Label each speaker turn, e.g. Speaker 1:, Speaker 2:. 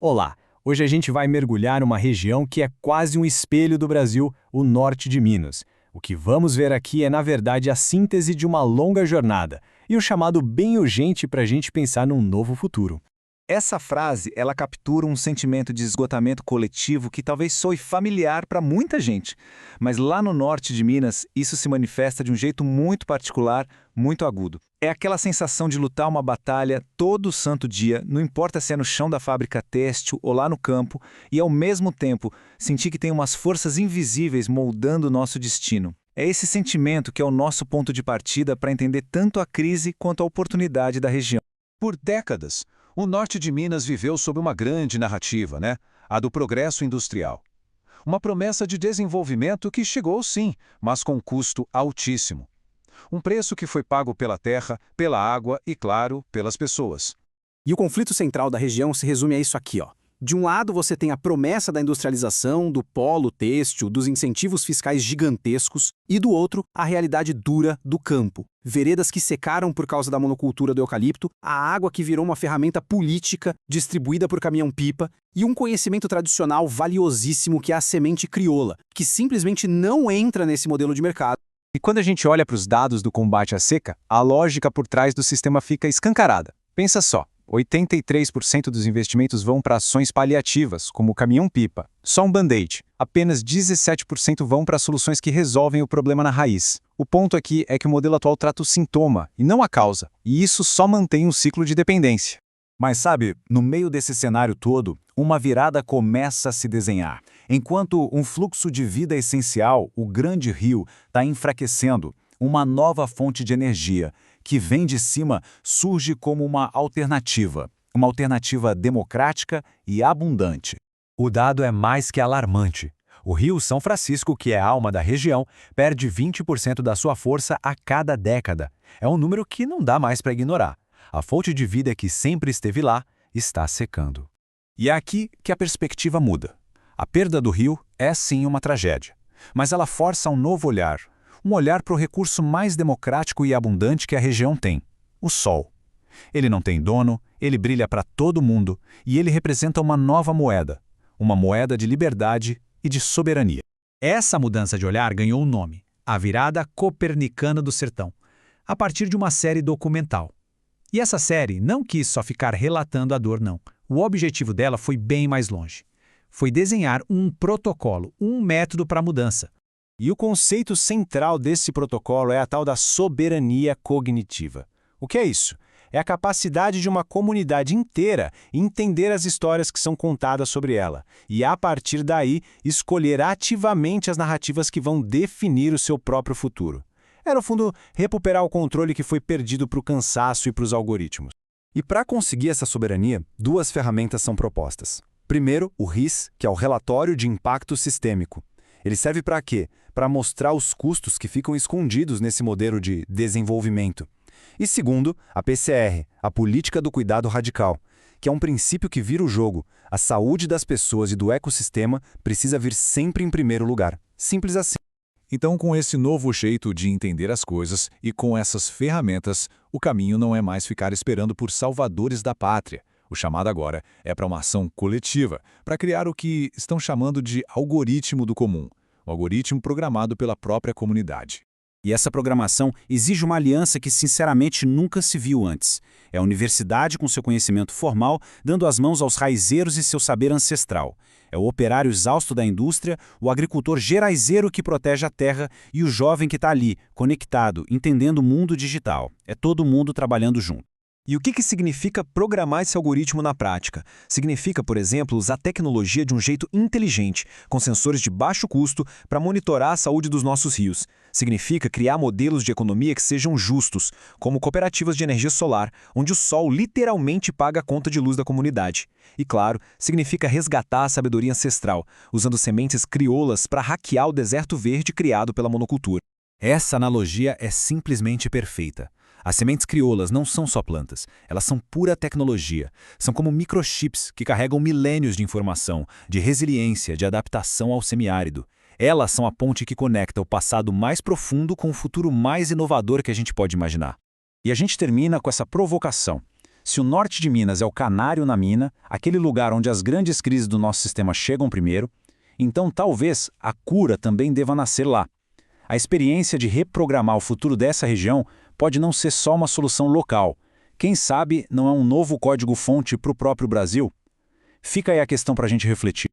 Speaker 1: Olá! Hoje a gente vai mergulhar numa região que é quase um espelho do Brasil, o norte de Minas. O que vamos ver aqui é, na verdade, a síntese de uma longa jornada e um chamado bem urgente para a gente pensar num novo futuro.
Speaker 2: Essa frase, ela captura um sentimento de esgotamento coletivo que talvez soe familiar para muita gente. Mas lá no norte de Minas, isso se manifesta de um jeito muito particular, muito agudo. É aquela sensação de lutar uma batalha todo santo dia, não importa se é no chão da fábrica têxtil ou lá no campo, e ao mesmo tempo sentir que tem umas forças invisíveis moldando o nosso destino. É esse sentimento que é o nosso ponto de partida para entender tanto a crise quanto a oportunidade da região.
Speaker 3: Por décadas, o norte de Minas viveu sob uma grande narrativa, a do progresso industrial. Uma promessa de desenvolvimento que chegou sim, mas com um custo altíssimo. Um preço que foi pago pela terra, pela água e, claro, pelas pessoas.
Speaker 4: E o conflito central da região se resume a isso aqui, ó. De um lado, você tem a promessa da industrialização, do polo têxtil, dos incentivos fiscais gigantescos, e do outro, a realidade dura do campo. Veredas que secaram por causa da monocultura do eucalipto, a água que virou uma ferramenta política distribuída por caminhão-pipa, e um conhecimento tradicional valiosíssimo que é a semente crioula, que simplesmente não entra nesse modelo de mercado.
Speaker 2: E quando a gente olha para os dados do combate à seca, a lógica por trás do sistema fica escancarada. Pensa só. 83% dos investimentos vão para ações paliativas, como o caminhão-pipa. Só um band-aid. Apenas 17% vão para soluções que resolvem o problema na raiz. O ponto aqui é que o modelo atual trata o sintoma, e não a causa, e isso só mantém um ciclo de dependência.
Speaker 5: Mas sabe, no meio desse cenário todo, uma virada começa a se desenhar. Enquanto um fluxo de vida essencial, o grande rio, está enfraquecendo, uma nova fonte de energia, que vem de cima, surge como uma alternativa democrática e abundante.
Speaker 6: O dado é mais que alarmante. O Rio São Francisco, que é a alma da região, perde 20% da sua força a cada década. É um número que não dá mais para ignorar. A fonte de vida que sempre esteve lá está secando.
Speaker 5: E é aqui que a perspectiva muda. A perda do rio é sim uma tragédia, mas ela força um novo olhar. Um olhar para o recurso mais democrático e abundante que a região tem, o sol. Ele não tem dono, ele brilha para todo mundo e ele representa uma nova moeda, uma moeda de liberdade e de soberania.
Speaker 7: Essa mudança de olhar ganhou um nome, a Virada Copernicana do Sertão, a partir de uma série documental. E essa série não quis só ficar relatando a dor, não. O objetivo dela foi bem mais longe. Foi desenhar um protocolo, um método para a mudança.
Speaker 5: E o conceito central desse protocolo é a tal da soberania cognitiva. O que é isso? É a capacidade de uma comunidade inteira entender as histórias que são contadas sobre ela e, a partir daí, escolher ativamente as narrativas que vão definir o seu próprio futuro. É, no fundo, recuperar o controle que foi perdido para o cansaço e para os algoritmos. E para conseguir essa soberania, duas ferramentas são propostas. Primeiro, o RIS, que é o Relatório de Impacto Sistêmico. Ele serve para quê? Para mostrar os custos que ficam escondidos nesse modelo de desenvolvimento. E segundo, a PCR, a Política do Cuidado Radical, que é um princípio que vira o jogo. A saúde das pessoas e do ecossistema precisa vir sempre em primeiro lugar. Simples assim.
Speaker 3: Então, com esse novo jeito de entender as coisas e com essas ferramentas, o caminho não é mais ficar esperando por salvadores da pátria. O chamado agora é para uma ação coletiva, para criar o que estão chamando de algoritmo do comum, um algoritmo programado pela própria comunidade.
Speaker 5: E essa programação exige uma aliança que, sinceramente, nunca se viu antes. É a universidade com seu conhecimento formal, dando as mãos aos raizeiros e seu saber ancestral. É o operário exausto da indústria, o agricultor geraizeiro que protege a terra e o jovem que está ali, conectado, entendendo o mundo digital. É todo mundo trabalhando junto.
Speaker 2: E o que significa programar esse algoritmo na prática? Significa, por exemplo, usar tecnologia de um jeito inteligente, com sensores de baixo custo, para monitorar a saúde dos nossos rios. Significa criar modelos de economia que sejam justos, como cooperativas de energia solar, onde o sol literalmente paga a conta de luz da comunidade. E, claro, significa resgatar a sabedoria ancestral, usando sementes crioulas para hackear o deserto verde criado pela monocultura.
Speaker 5: Essa analogia é simplesmente perfeita. As sementes crioulas não são só plantas, elas são pura tecnologia. São como microchips que carregam milênios de informação, de resiliência, de adaptação ao semiárido. Elas são a ponte que conecta o passado mais profundo com o futuro mais inovador que a gente pode imaginar. E a gente termina com essa provocação.
Speaker 2: Se o norte de Minas é o canário na mina, aquele lugar onde as grandes crises do nosso sistema chegam primeiro, então talvez a cura também deva nascer lá. A experiência de reprogramar o futuro dessa região pode não ser só uma solução local. Quem sabe não é um novo código-fonte para o próprio Brasil? Fica aí a questão para a gente refletir.